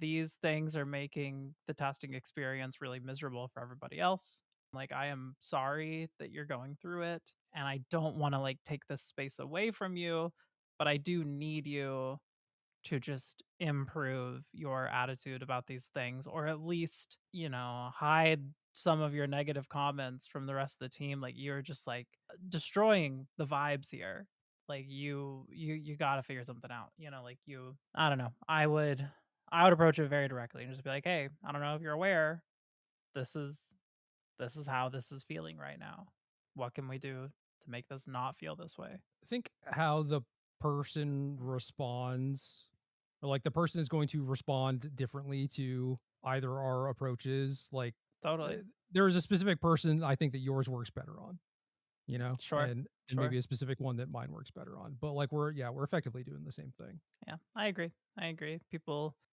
these things are making the testing experience really miserable for everybody else. Like, I am sorry that you're going through it, and I don't want to take this space away from you, but I do need you to just improve your attitude about these things, or at least, hide some of your negative comments from the rest of the team. Like, you're just destroying the vibes here. Like, you got to figure something out. I don't know. I would approach it very directly and just be like, hey, I don't know if you're aware, this is how this is feeling right now. What can we do to make this not feel this way? I think how the person responds, or like the person is going to respond differently to either our approaches. Like, Totally. there is a specific person I think that yours works better on, Sure. and Sure. maybe a specific one that mine works better on. But like we're effectively doing the same thing. Yeah, I agree. I agree.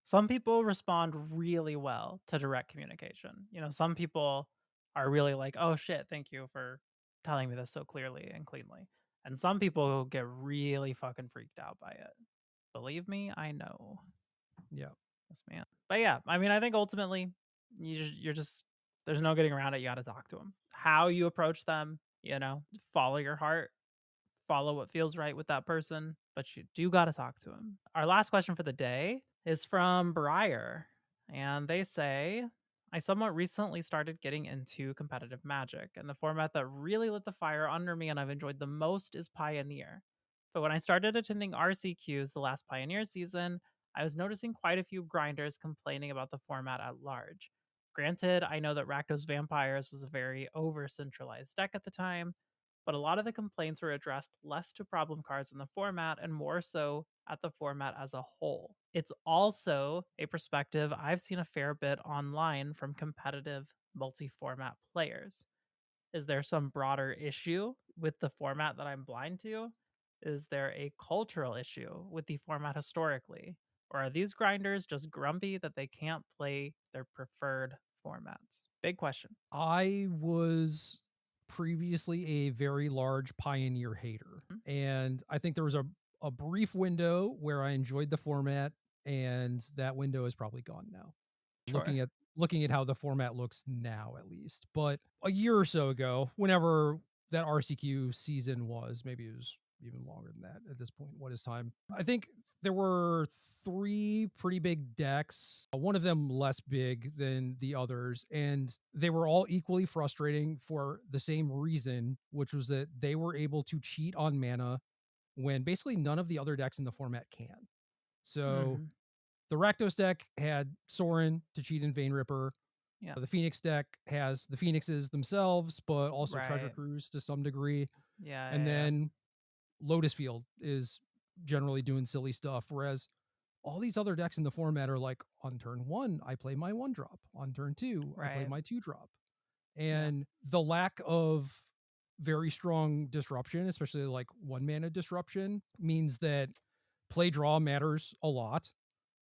Some people respond really well to direct communication. Some people are really like, "Oh shit, thank you for telling me this so clearly and cleanly." And some people get really fucking freaked out by it. Believe me, I know. Yeah. Yes, man. But yeah, I mean, I think ultimately you're just there's no getting around it. You got to talk to them. How you approach them, follow your heart, follow what feels right with that person, but you do got to talk to him. Our last question for the day is from Briar, and they say, I somewhat recently started getting into competitive magic, and the format that really lit the fire under me and I've enjoyed the most is Pioneer. But when I started attending RCQs the last Pioneer season, I was noticing quite a few grinders complaining about the format at large. Granted, I know that Rakdos Vampires was a very over centralized deck at the time, but a lot of the complaints were addressed less to problem cards in the format and more so at the format as a whole. It's also a perspective I've seen a fair bit online from competitive multi format players. Is there some broader issue with the format that I'm blind to? Is there a cultural issue with the format historically? Or are these grinders just grumpy that they can't play their preferred formats? Big question. I was previously a very large Pioneer hater, Hmm? and I think there was a brief window where I enjoyed the format, and that window is probably gone now. Sure. Looking at how the format looks now, at least. But a year or so ago, whenever that RCQ season was, maybe it was even longer than that at this point. What is time? I think there were three pretty big decks, one of them less big than the others, and they were all equally frustrating for the same reason, which was that they were able to cheat on mana when basically none of the other decks in the format can. So Hmm. the Rakdos deck had Sorin to cheat in Vein Ripper. Yeah. The Phoenix deck has the Phoenixes themselves, but also Treasure Right. Cruise to some degree. Yeah, And yeah, yeah. then Lotus Field is generally doing silly stuff. Whereas all these other decks in the format are like, on turn 1 I play my 1 drop, on turn 2 I play Right. my 2 drop. Yeah. And the lack of very strong disruption, especially like 1 mana disruption, means that play draw matters a lot,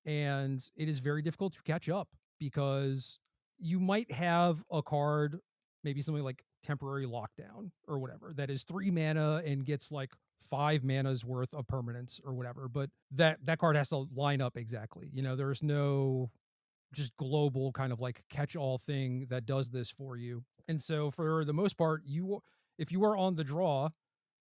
and it is very difficult to catch up because you might have a card, maybe something like Temporary Lockdown or whatever, that is 3 mana and gets like 5 mana's worth of permanence or whatever, but that card has to line up exactly. There's no just global kind of like catch all thing that does this for you. And so for the most part, if you are on the draw,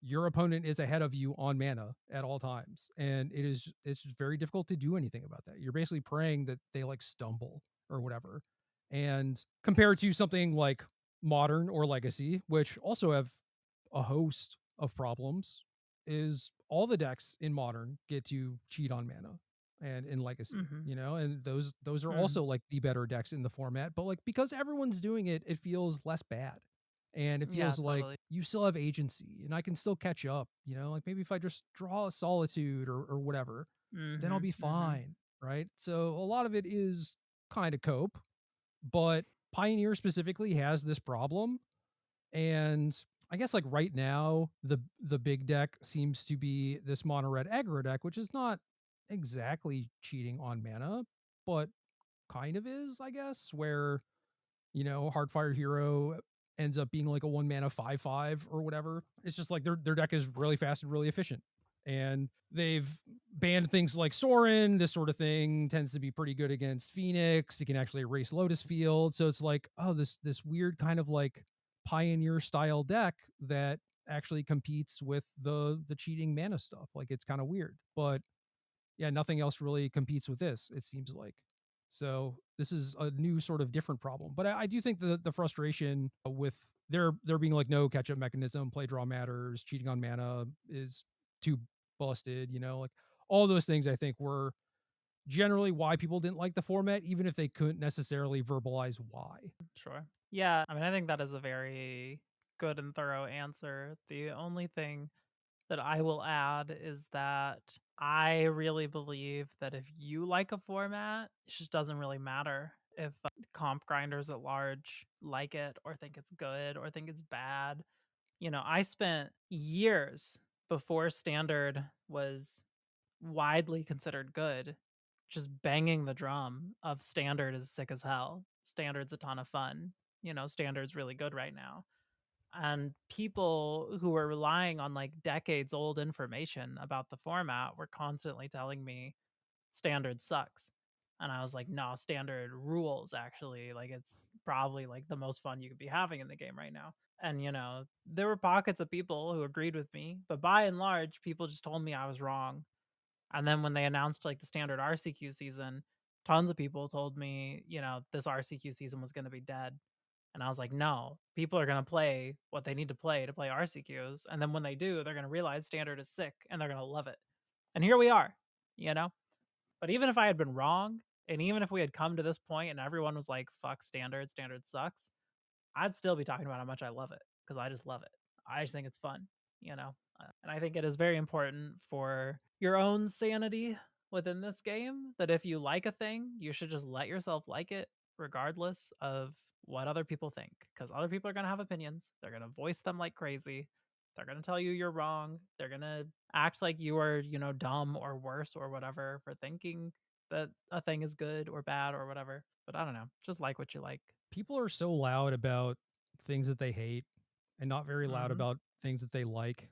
your opponent is ahead of you on mana at all times. And it's just very difficult to do anything about that. You're basically praying that they like stumble or whatever. And compared to something like Modern or Legacy, which also have a host of problems, is all the decks in Modern get to cheat on mana and in Legacy, Mhm. and those are Mhm. also like the better decks in the format, but like because everyone's doing it, it feels less bad. And it Yeah, feels like totally. you still have agency and I can still catch up, like maybe if I just draw a Solitude or whatever, then I'll Mhm. be Mhm. fine, right? So a lot of it is kind of cope, but Pioneer specifically has this problem. And I guess like right now, the big deck seems to be this mono red aggro deck, which is not exactly cheating on mana, but kind of is, I guess, where Hardfire Hero ends up being like a 1 mana 5/5 or whatever. It's just like their deck is really fast and really efficient. And they've banned things like Sorin. This sort of thing tends to be pretty good against Phoenix. It can actually erase Lotus Field. So it's like, oh, this weird kind of like Pioneer style deck that actually competes with the cheating mana stuff. Like it's kind of weird. But yeah, nothing else really competes with this, it seems like. So this is a new sort of different problem. But I do think the frustration with there being like no catch up mechanism, play draw matters, cheating on mana is too busted, like all those things I think were generally why people didn't like the format, even if they couldn't necessarily verbalize why. Sure. Yeah, I mean, I think that is a very good and thorough answer. The only thing that I will add is that I really believe that if you like a format, it just doesn't really matter if comp grinders at large like it or think it's good or think it's bad. I spent years before Standard was widely considered good, just banging the drum of Standard is sick as hell. Standard's a ton of fun. Standard's really good right now. And people who were relying on like decades old information about the format were constantly telling me Standard sucks. And I was like, no, Standard rules actually. Like it's probably like the most fun you could be having in the game right now. And there were pockets of people who agreed with me, but by and large, people just told me I was wrong. And then when they announced like the Standard RCQ season, tons of people told me, this RCQ season was going to be dead. And I was like, no, people are going to play what they need to play RCQs. And then when they do, they're going to realize Standard is sick and they're going to love it. And here we are, you know? But even if I had been wrong, and even if we had come to this point and everyone was like, fuck Standard, Standard sucks, I'd still be talking about how much I love it because I just love it. I just think it's fun, you know? And I think it is very important for your own sanity within this game that if you like a thing, you should just let yourself like it regardless of what other people think because other people are going to have opinions. They're going to voice them like crazy. They're going to tell you you're wrong. They're going to act like you are, dumb or worse or whatever for thinking that a thing is good or bad or whatever. But I don't know. Just like what you like. People are so loud about things that they hate and not very loud Mhm. about things that they like.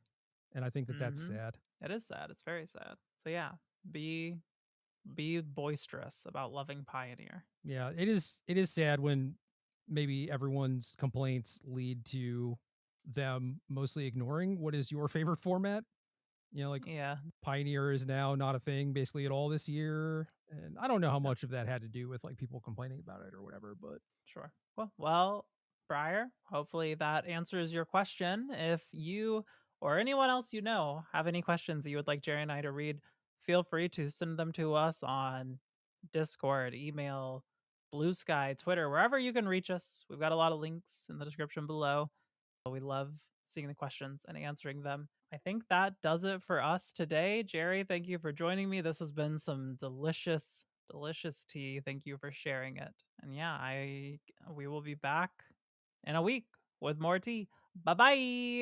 And I think that that's Mhm. sad. It is sad. It's very sad. So yeah, be be boisterous about loving Pioneer. Yeah, it is sad when maybe everyone's complaints lead to them mostly ignoring what is your favorite format. Like Yeah, Pioneer is now not a thing basically at all this year. And I don't know how yeah, much of that had to do with like people complaining about it or whatever, but sure. Well, Briar, hopefully that answers your question. If you or anyone else you know have any questions that you would like Jerry and I to read, feel free to send them to us on Discord, email, Blue Sky, Twitter, wherever you can reach us. We've got a lot of links in the description below. We love seeing the questions and answering them. I think that does it for us today. Gerry, thank you for joining me. This has been some delicious, delicious tea. Thank you for sharing it. And yeah, I we will be back in a week with more tea. Bye bye.